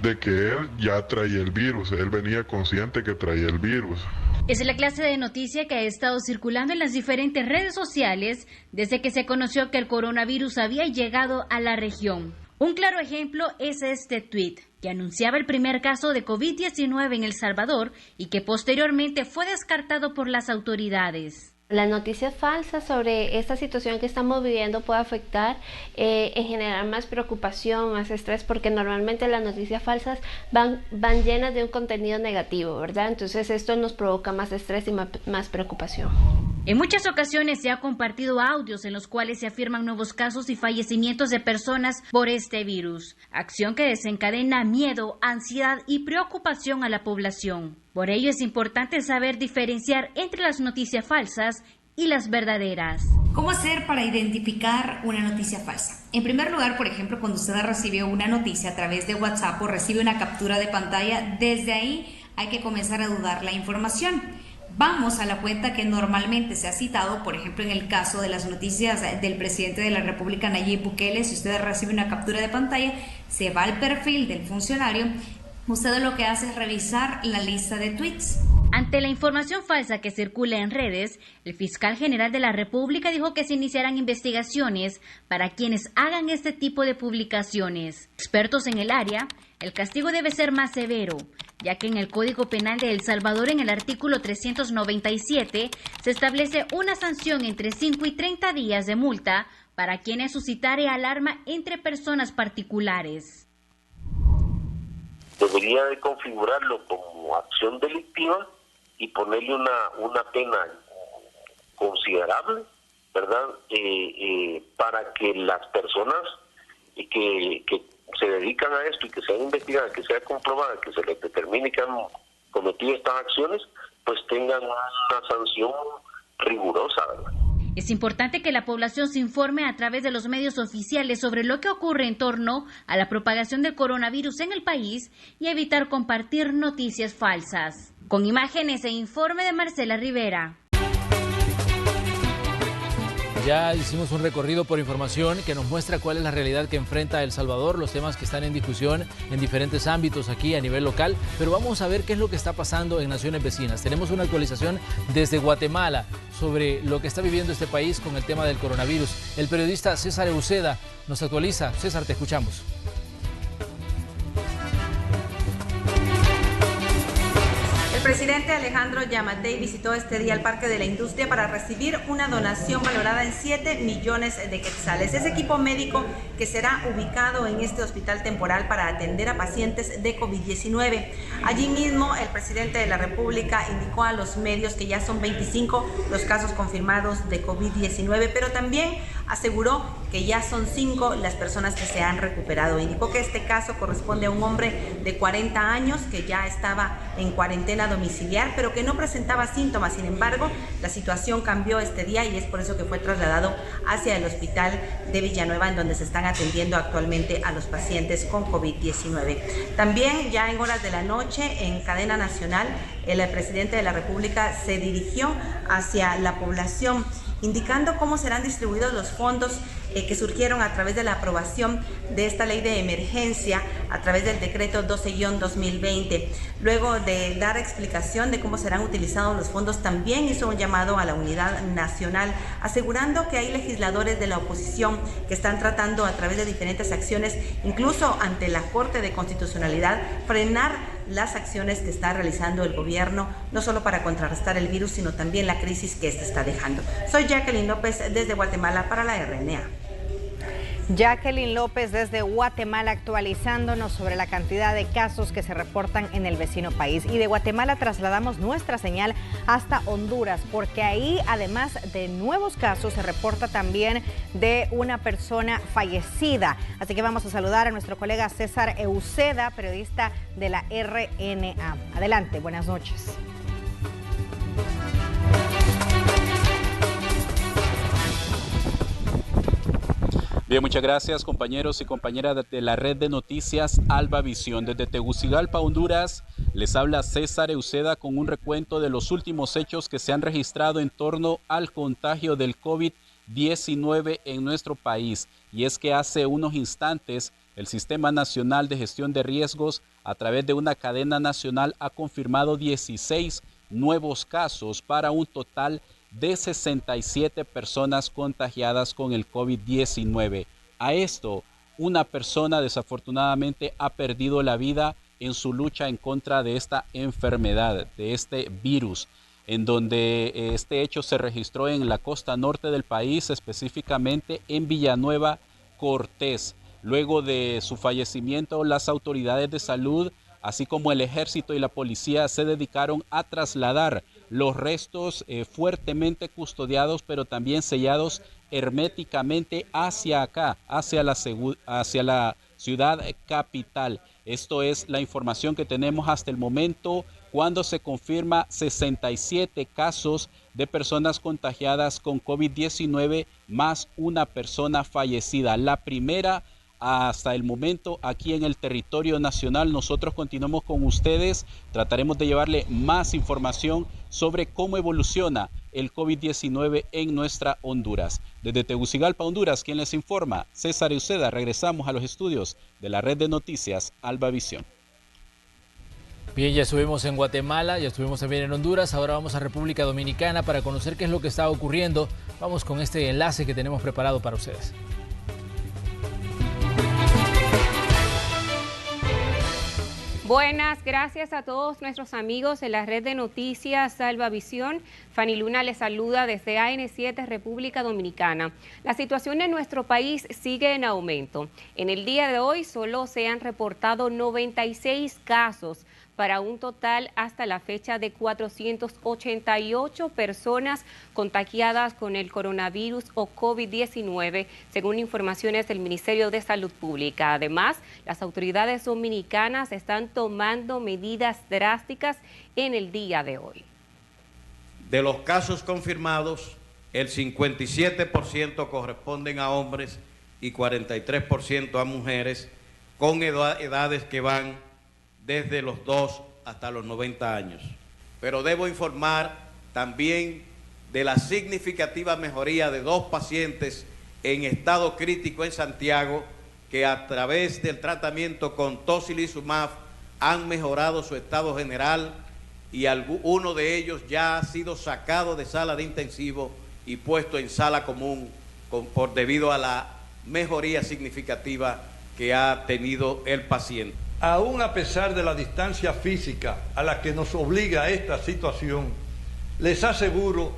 Speaker 22: de que él ya traía el virus, él venía consciente que traía el virus.
Speaker 23: Es la clase de noticia que ha estado circulando en las diferentes redes sociales desde que se conoció que el coronavirus había llegado a la región. Un claro ejemplo es este tuit, que anunciaba el primer caso de COVID-19 en El Salvador y que posteriormente fue descartado por las autoridades.
Speaker 24: Las noticias falsas sobre esta situación que estamos viviendo puede afectar en generar más preocupación, más estrés, porque normalmente las noticias falsas van llenas de un contenido negativo, ¿verdad? Entonces esto nos provoca más estrés y más preocupación.
Speaker 23: En muchas ocasiones se ha compartido audios en los cuales se afirman nuevos casos y fallecimientos de personas por este virus, acción que desencadena miedo, ansiedad y preocupación a la población. Por ello es importante saber diferenciar entre las noticias falsas y las verdaderas.
Speaker 25: ¿Cómo hacer para identificar una noticia falsa? En primer lugar, por ejemplo, cuando usted recibe una noticia a través de WhatsApp o recibe una captura de pantalla, desde ahí hay que comenzar a dudar la información. Vamos a la cuenta que normalmente se ha citado, por ejemplo, en el caso de las noticias del presidente de la República, Nayib Bukele. Si usted recibe una captura de pantalla, se va al perfil del funcionario. Usted lo que hace es revisar la lista de tweets.
Speaker 23: Ante la información falsa que circula en redes, el fiscal general de la República dijo que se iniciarán investigaciones para quienes hagan este tipo de publicaciones. Expertos en el área, el castigo debe ser más severo, ya que en el Código Penal de El Salvador, en el artículo 397, se establece una sanción entre 5 y 30 días de multa para quienes suscitare alarma entre personas particulares.
Speaker 26: Debería de configurarlo como acción delictiva y ponerle una pena considerable, ¿verdad? Para que las personas que se dedican a esto y que sean investigadas, que sea comprobada, que se les determine que han cometido estas acciones, pues tengan una sanción rigurosa, ¿verdad?
Speaker 23: Es importante que la población se informe a través de los medios oficiales sobre lo que ocurre en torno a la propagación del coronavirus en el país y evitar compartir noticias falsas. Con imágenes e informe de Marcela Rivera.
Speaker 2: Ya hicimos un recorrido por información que nos muestra cuál es la realidad que enfrenta El Salvador, los temas que están en discusión en diferentes ámbitos aquí a nivel local, pero vamos a ver qué es lo que está pasando en naciones vecinas. Tenemos una actualización desde Guatemala sobre lo que está viviendo este país con el tema del coronavirus. El periodista César Euseda nos actualiza. César, te escuchamos.
Speaker 1: El presidente Alejandro Yamatei visitó este día el Parque de la Industria para recibir una donación valorada en 7 millones de quetzales. Ese equipo médico que será ubicado en este hospital temporal para atender a pacientes de COVID-19. Allí mismo el presidente de la República indicó a los medios que ya son 25 los casos confirmados de COVID-19, pero también aseguró que ya son 5 las personas que se han recuperado. Indicó que este caso corresponde a un hombre de 40 años que ya estaba en cuarentena domiciliar, pero que no presentaba síntomas. Sin embargo, la situación cambió este día y es por eso que fue trasladado hacia el hospital de Villanueva, en donde se están atendiendo actualmente a los pacientes con COVID-19. También ya en horas de la noche, en cadena nacional, el presidente de la República se dirigió hacia la población, indicando cómo serán distribuidos los fondos que surgieron a través de la aprobación de esta ley de emergencia a través del decreto 12-2020. Luego de dar explicación de cómo serán utilizados los fondos, también hizo un llamado a la unidad nacional, asegurando que hay legisladores de la oposición que están tratando a través de diferentes acciones, incluso ante la Corte de Constitucionalidad, frenar las acciones que está realizando el gobierno, no solo para contrarrestar el virus, sino también la crisis que este está dejando. Soy Jacqueline López desde Guatemala para la RNA.
Speaker 5: Jacqueline López desde Guatemala actualizándonos sobre la cantidad de casos que se reportan en el vecino país. Y de Guatemala trasladamos nuestra señal hasta Honduras, porque ahí, además de nuevos casos, se reporta también de una persona fallecida. Así que vamos a saludar a nuestro colega César Euseda, periodista de la RNA. Adelante, buenas noches.
Speaker 3: Bien, muchas gracias compañeros y compañeras de la red de noticias Alba Visión. Desde Tegucigalpa, Honduras, les habla César Euseda con un recuento de los últimos hechos que se han registrado en torno al contagio del COVID-19 en nuestro país. Y es que hace unos instantes el Sistema Nacional de Gestión de Riesgos, a través de una cadena nacional, ha confirmado 16 nuevos casos para un total de 67 personas contagiadas con el COVID-19. A esto, una persona desafortunadamente ha perdido la vida en su lucha en contra de esta enfermedad, de este virus, en donde este hecho se registró en la costa norte del país, específicamente en Villanueva Cortés. Luego de su fallecimiento, las autoridades de salud, así como el ejército y la policía, se dedicaron a trasladar los restos fuertemente custodiados, pero también sellados herméticamente hacia acá, hacia la ciudad capital. Esto es la información que tenemos hasta el momento, cuando se confirma 67 casos de personas contagiadas con COVID-19 más una persona fallecida. La primera hasta el momento aquí en el territorio nacional. Nosotros continuamos con ustedes, trataremos de llevarle más información sobre cómo evoluciona el COVID-19 en nuestra Honduras. Desde Tegucigalpa, Honduras, quien les informa, César Euseda. Regresamos a los estudios de la red de noticias Alba Visión.
Speaker 2: Bien, ya estuvimos en Guatemala, ya estuvimos también en Honduras, ahora vamos a República Dominicana para conocer qué es lo que está ocurriendo. Vamos con este enlace que tenemos preparado para ustedes.
Speaker 4: Buenas, gracias a todos nuestros amigos de la red de noticias Salva Visión. Fanny Luna les saluda desde AN7 República Dominicana. La situación en nuestro país sigue en aumento. En el día de hoy solo se han reportado 96 casos para un total hasta la fecha de 488 personas contagiadas con el coronavirus o COVID-19, según informaciones del Ministerio de Salud Pública. Además, las autoridades dominicanas están tomando medidas drásticas en el día de hoy.
Speaker 6: De los casos confirmados, el 57% corresponden a hombres y 43% a mujeres, con edades que van desde los 2 hasta los 90 años. Pero debo informar también de la significativa mejoría de 2 pacientes en estado crítico en Santiago, que a través del tratamiento con tocilizumab han mejorado su estado general, y uno de ellos ya ha sido sacado de sala de intensivo y puesto en sala común debido a la mejoría significativa que ha tenido el paciente.
Speaker 7: Aún a pesar de la distancia física a la que nos obliga esta situación, les aseguro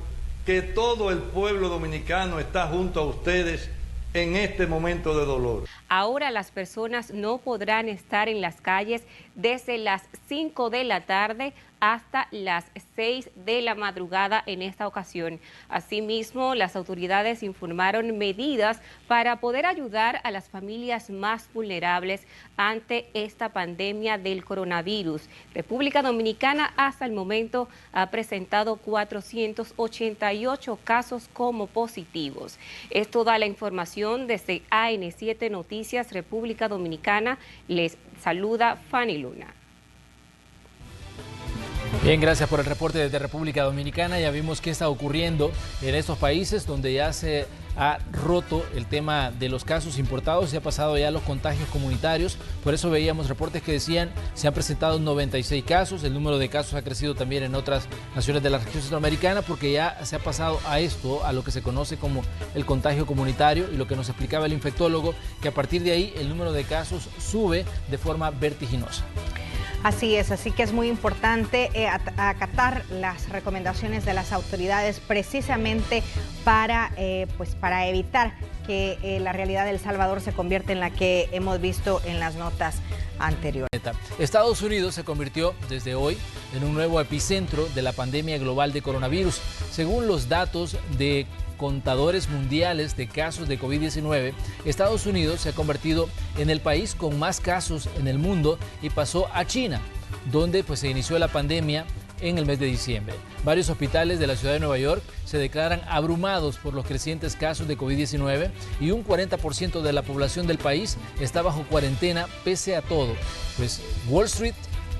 Speaker 7: que todo el pueblo dominicano está junto a ustedes en este momento de dolor.
Speaker 4: Ahora las personas no podrán estar en las calles desde las 5 de la tarde hasta las 6 de la madrugada en esta ocasión. Asimismo, las autoridades informaron medidas para poder ayudar a las familias más vulnerables ante esta pandemia del coronavirus. República Dominicana hasta el momento ha presentado 488 casos como positivos. Es toda la información desde AN7 Noticias República Dominicana. Les saluda Fanny Luna.
Speaker 2: Bien, gracias por el reporte desde República Dominicana. Ya vimos qué está ocurriendo en estos países donde ya se ha roto el tema de los casos importados, se ha pasado ya a los contagios comunitarios. Por eso veíamos reportes que decían se han presentado 96 casos, el número de casos ha crecido también en otras naciones de la región centroamericana, porque ya se ha pasado a esto, a lo que se conoce como el contagio comunitario, y lo que nos explicaba el infectólogo, que a partir de ahí el número de casos sube de forma vertiginosa.
Speaker 5: Así es, así que es muy importante acatar las recomendaciones de las autoridades precisamente para evitar que la realidad de El Salvador se convierta en la que hemos visto en las notas anteriores.
Speaker 2: Estados Unidos se convirtió desde hoy en un nuevo epicentro de la pandemia global de coronavirus. Según los datos de contadores mundiales de casos de COVID-19, Estados Unidos se ha convertido en el país con más casos en el mundo y pasó a China, donde se inició la pandemia en el mes de diciembre. Varios hospitales de la ciudad de Nueva York se declaran abrumados por los crecientes casos de COVID-19 y un 40% de la población del país está bajo cuarentena pese a todo. Wall Street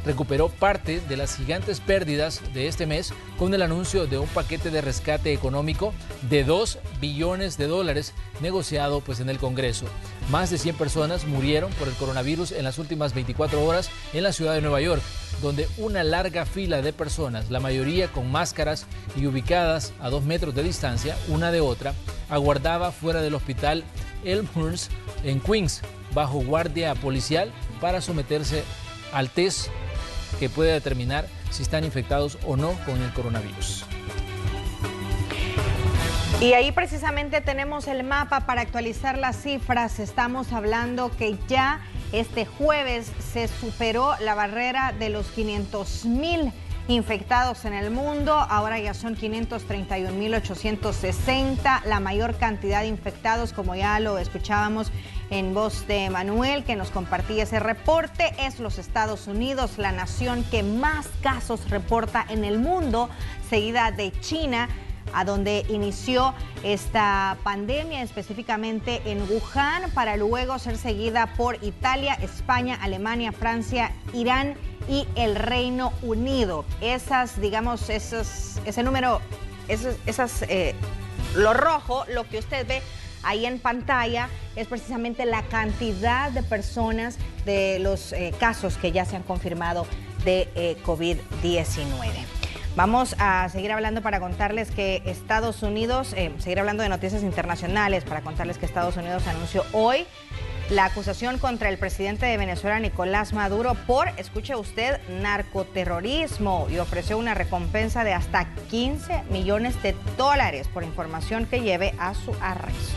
Speaker 2: recuperó parte de las gigantes pérdidas de este mes con el anuncio de un paquete de rescate económico de $2 billones negociado en el Congreso. Más de 100 personas murieron por el coronavirus en las últimas 24 horas en la ciudad de Nueva York, donde una larga fila de personas, la mayoría con máscaras y ubicadas a 2 metros de distancia una de otra, aguardaba fuera del hospital Elmhurst en Queens, bajo guardia policial, para someterse al test que puede determinar si están infectados o no con el coronavirus.
Speaker 5: Y ahí precisamente tenemos el mapa para actualizar las cifras. Estamos hablando que ya este jueves se superó la barrera de los 500,000 infectados en el mundo. Ahora ya son 531,860, la mayor cantidad de infectados, como ya lo escuchábamos en voz de Manuel, que nos compartía ese reporte. Es los Estados Unidos, la nación que más casos reporta en el mundo, seguida de China, a donde inició esta pandemia, específicamente en Wuhan, para luego ser seguida por Italia, España, Alemania, Francia, Irán y el Reino Unido. Ese número, lo rojo, lo que usted ve ahí en pantalla, es precisamente la cantidad de personas, de los casos que ya se han confirmado de COVID-19. Vamos a seguir hablando para contarles que Estados Unidos, seguir hablando de noticias internacionales, para contarles que Estados Unidos anunció hoy la acusación contra el presidente de Venezuela, Nicolás Maduro, por, escuche usted, narcoterrorismo, y ofreció una recompensa de hasta $15 millones por información que lleve a su arresto.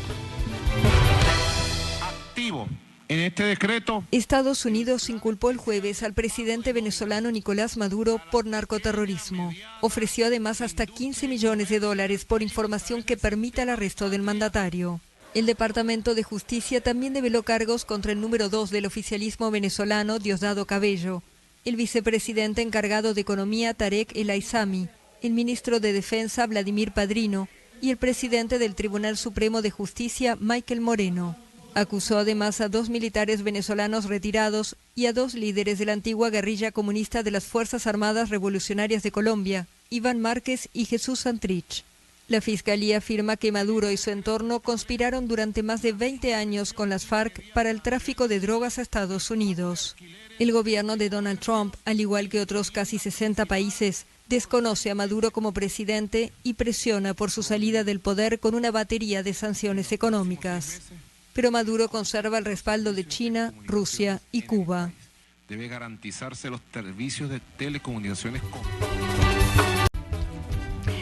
Speaker 8: Activo. En este decreto,
Speaker 9: Estados Unidos inculpó el jueves al presidente venezolano Nicolás Maduro por narcoterrorismo. Ofreció además hasta $15 millones por información que permita el arresto del mandatario. El Departamento de Justicia también develó cargos contra el número 2 del oficialismo venezolano, Diosdado Cabello, el vicepresidente encargado de Economía, Tarek El Aizami, el ministro de Defensa, Vladimir Padrino, y el presidente del Tribunal Supremo de Justicia, Michael Moreno. Acusó además a 2 militares venezolanos retirados y a 2 líderes de la antigua guerrilla comunista de las Fuerzas Armadas Revolucionarias de Colombia, Iván Márquez y Jesús Santrich. La Fiscalía afirma que Maduro y su entorno conspiraron durante más de 20 años con las FARC para el tráfico de drogas a Estados Unidos. El gobierno de Donald Trump, al igual que otros casi 60 países, desconoce a Maduro como presidente y presiona por su salida del poder con una batería de sanciones económicas. Pero Maduro conserva el respaldo de China, Rusia y Cuba.
Speaker 10: Debe garantizarse los servicios de telecomunicaciones.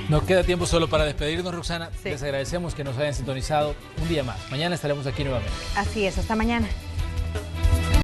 Speaker 2: Nos queda tiempo solo para despedirnos, Roxana.
Speaker 5: Sí.
Speaker 2: Les agradecemos que nos hayan sintonizado un día más. Mañana estaremos aquí nuevamente.
Speaker 5: Así es, hasta mañana.